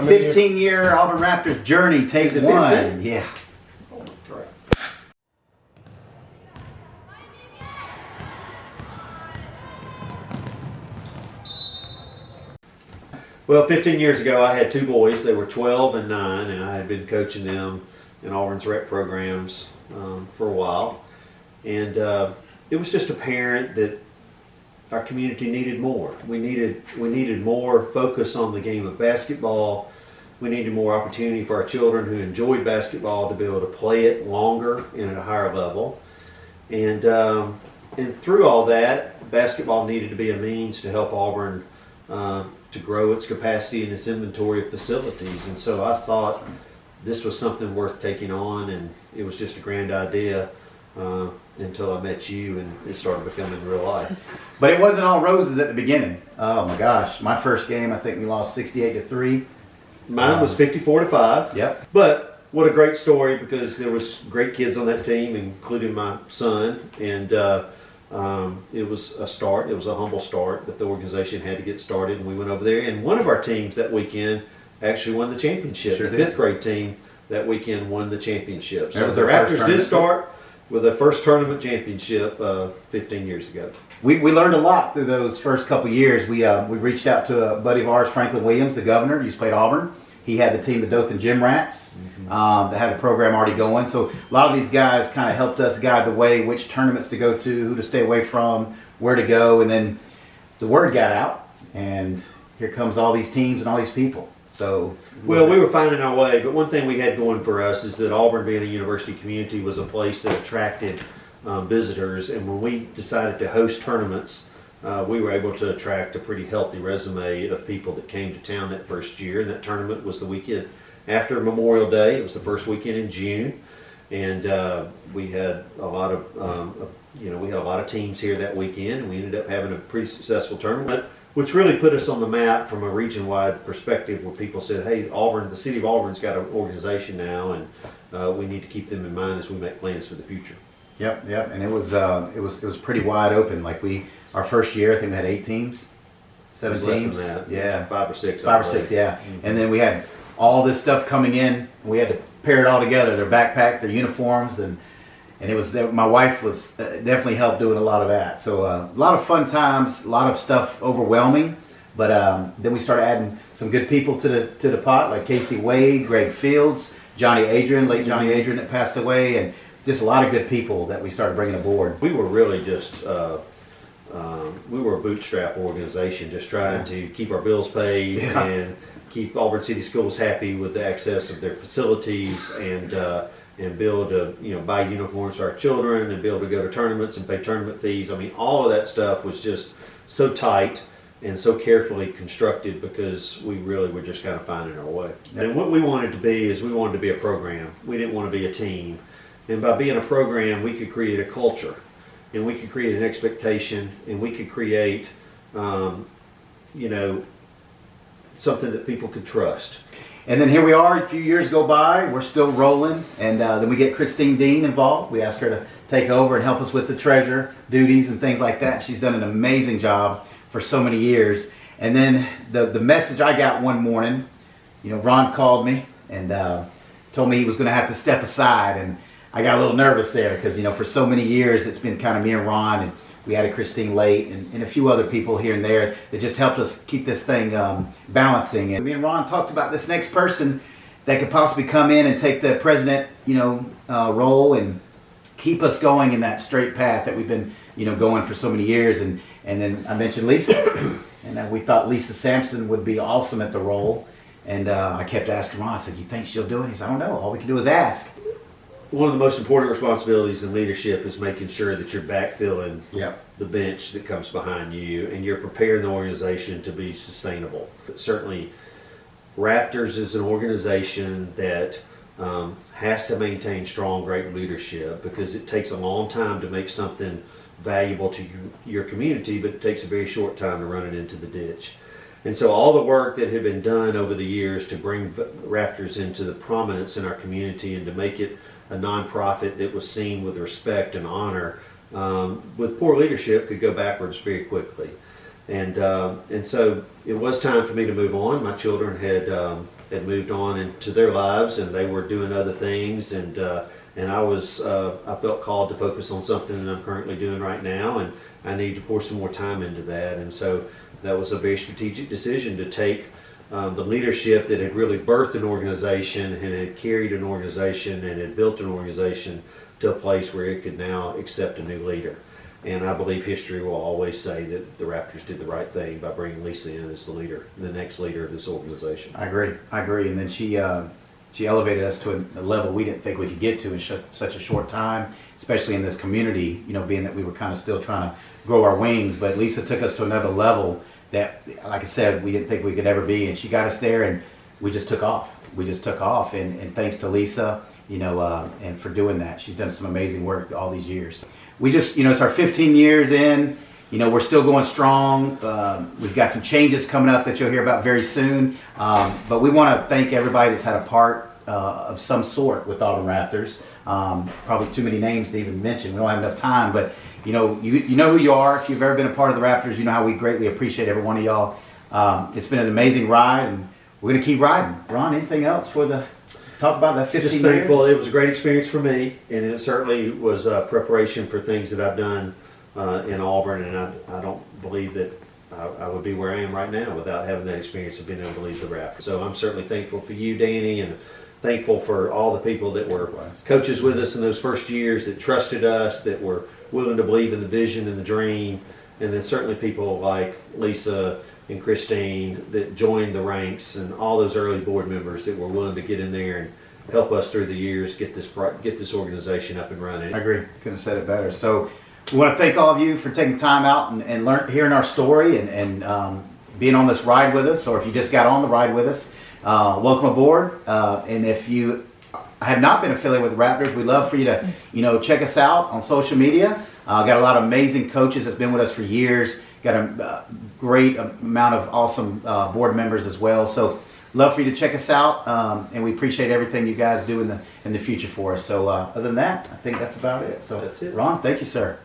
15-year Auburn Raptors journey takes Is it one. 15? Yeah. Oh, correct. Well, 15 years ago, I had two boys. They were 12 and 9, and I had been coaching them in Auburn's rec programs for a while. And it was just apparent that our community needed more. We needed more focus on the game of basketball. We needed more opportunity for our children who enjoyed basketball to be able to play it longer and at a higher level. And through all that, basketball needed to be a means to help Auburn to grow its capacity and its inventory of facilities. And so I thought this was something worth taking on, and it was just a grand idea until I met you and it started becoming real life. But it wasn't all roses at the beginning. Oh my gosh. My first game, I think we lost 68-3. Mine was 54-5. Yep. But what a great story, because there was great kids on that team, including my son, and it was a start. It was a humble start, but the organization had to get started, and we went over there. And one of our teams that weekend actually won the championship. Sure the did. fifth grade team that weekend won the championship. That So was the their first Raptors did tournament. start with their first tournament championship 15 years ago. We learned a lot through those first couple years. We reached out to a buddy of ours, Franklin Williams, the governor. He used to play at Auburn. He had the team, the Dothan Gym Rats, that had a program already going. So a lot of these guys kind of helped us guide the way, which tournaments to go to, who to stay away from, where to go. And then the word got out, and here comes all these teams and all these people. So Well, we were finding our way, but one thing we had going for us is that Auburn, being a university community, was a place that attracted visitors. And when we decided to host tournaments, we were able to attract a pretty healthy resume of people that came to town that first year. And that tournament was the weekend after Memorial Day. It was the first weekend in June, and we had a lot of we had a lot of teams here that weekend, and we ended up having a pretty successful tournament, which really put us on the map from a region-wide perspective, where people said, "Hey, Auburn, the city of Auburn's got an organization now, and we need to keep them in mind as we make plans for the future." Yep, and it was pretty wide open. Like our first year, I think we had 8 teams, 7 It was less teams. than that. Yeah, 5 or 6. 5 or 6, yeah. And then we had all this stuff coming in, and we had to pair it all together, their backpack, their uniforms, and it was my wife was definitely helped doing a lot of that. So a lot of fun times, a lot of stuff overwhelming, but then we started adding some good people to the pot, like Casey Wade, Greg Fields, Johnny Adrian, late Johnny Adrian that passed away, and just a lot of good people that we started bringing aboard. We were really just we were a bootstrap organization, just trying to keep our bills paid and keep Auburn City Schools happy with the access of their facilities, and be able to buy uniforms for our children, and be able to go to tournaments and pay tournament fees. I mean, all of that stuff was just so tight and so carefully constructed, because we really were just kind of finding our way. And what we wanted to be is we wanted to be a program. We didn't want to be a team. And by being a program, we could create a culture, and we could create an expectation, and we could create, something that people could trust. And then here we are, a few years go by, we're still rolling, and then we get Christine Dean involved. We ask her to take over and help us with the treasure duties and things like that. She's done an amazing job for so many years. And then the message I got one morning, Ron called me and told me he was going to have to step aside, and I got a little nervous there because, for so many years it's been kind of me and Ron, and we added Christine late and a few other people here and there that just helped us keep this thing balancing. And me and Ron talked about this next person that could possibly come in and take the president, role and keep us going in that straight path that we've been, going for so many years. And then I mentioned Lisa, and we thought Lisa Sampson would be awesome at the role. And I kept asking Ron, I said, "You think she'll do it?" He said, "I don't know. All we can do is ask." One of the most important responsibilities in leadership is making sure that you're backfilling the bench that comes behind you, and you're preparing the organization to be sustainable. But certainly, Raptors is an organization that has to maintain strong, great leadership, because it takes a long time to make something valuable to your community, but it takes a very short time to run it into the ditch. And so all the work that had been done over the years to bring Raptors into the prominence in our community and to make it a nonprofit that was seen with respect and honor, with poor leadership, could go backwards very quickly. And so it was time for me to move on. My children had had moved on into their lives, and they were doing other things, and I felt called to focus on something that I'm currently doing right now, and I need to pour some more time into that. And so that was a very strategic decision to take the leadership that had really birthed an organization and had carried an organization and had built an organization to a place where it could now accept a new leader. And I believe history will always say that the Raptors did the right thing by bringing Lisa in as the leader, the next leader of this organization. I agree. And then she elevated us to a level we didn't think we could get to in such a short time, especially in this community, being that we were kind of still trying to grow our wings. But Lisa took us to another level that, like I said, we didn't think we could ever be. And she got us there, and we just took off. And thanks to Lisa, and for doing that. She's done some amazing work all these years. We just, it's our 15 years in. We're still going strong. We've got some changes coming up that you'll hear about very soon. But we want to thank everybody that's had a part of some sort with Auburn Raptors. Probably too many names to even mention. We don't have enough time. But, you know who you are. If you've ever been a part of the Raptors, you know how we greatly appreciate every one of y'all. It's been an amazing ride, and we're going to keep riding. Ron, anything else for talk about that 15 Just years? thankful. It was a great experience for me, and it certainly was preparation for things that I've done in Auburn, and I don't believe that I would be where I am right now without having that experience of being able to lead the Raptors. So I'm certainly thankful for you, Danny, and thankful for all the people that were coaches with us in those first years, that trusted us, that were willing to believe in the vision and the dream, and then certainly people like Lisa and Christine that joined the ranks, and all those early board members that were willing to get in there and help us through the years get this organization up and running. I agree. Couldn't have said it better. So we want to thank all of you for taking time out and hearing our story and being on this ride with us, or if you just got on the ride with us, welcome aboard. And if you have not been affiliated with the Raptors, we'd love for you to check us out on social media. Got a lot of amazing coaches that's been with us for years. Got a great amount of awesome board members as well. So love for you to check us out, and we appreciate everything you guys do in the future for us. So other than that, I think that's about it. So That's it. Ron, thank you, sir.